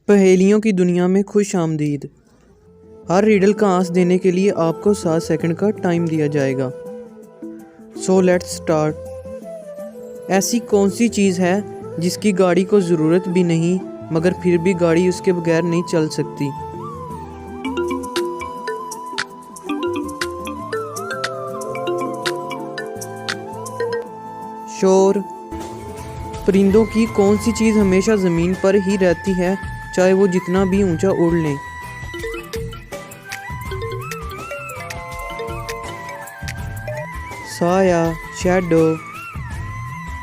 पहेलियों की दुनिया में खुश आमदीद। हर रिडल का आंसर देने के लिए आपको 7 सेकंड का टाइम दिया जाएगा। So let's start. ऐसी कौन सी चीज़ है जिसकी गाड़ी को ज़रूरत भी नहीं मगर फिर भी गाड़ी उसके बगैर नहीं चल सकती? शोर। परिंदों की कौन सी चीज़ हमेशा ज़मीन पर ही रहती है चाहे वो जितना भी ऊंचा उड़ लें? साया, शैडो।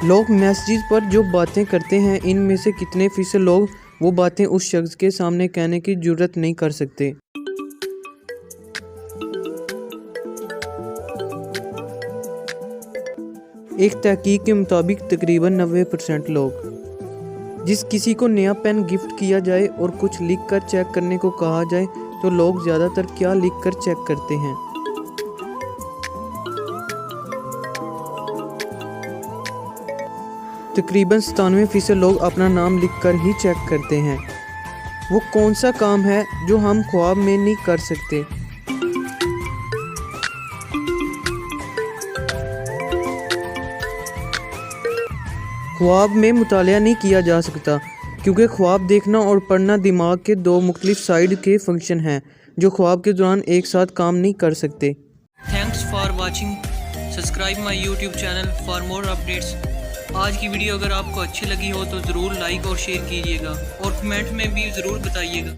लोग मैसेज पर जो बातें करते हैं इनमें से कितने फीसद लोग वो बातें उस शख्स के सामने कहने की जुर्रत नहीं कर सकते? एक तहकीक के मुताबिक तकरीबन 90% लोग। जिस किसी को नया पेन गिफ्ट किया जाए और कुछ लिख कर चेक करने को कहा जाए तो लोग ज़्यादातर क्या लिख कर चेक करते हैं? तकरीबन 97% लोग अपना नाम लिखकर ही चेक करते हैं। वो कौन सा काम है जो हम ख्वाब में नहीं कर सकते? ख्वाब में मुतालिया नहीं किया जा सकता क्योंकि ख्वाब देखना और पढ़ना दिमाग के दो मुख्तलिफ साइड के फंक्शन हैं जो ख्वाब के दौरान एक साथ काम नहीं कर सकते। Thanks for watching. Subscribe my YouTube channel for more updates. आज की वीडियो अगर आपको अच्छी लगी हो तो ज़रूर लाइक और शेयर कीजिएगा और कमेंट में भी ज़रूर बताइएगा।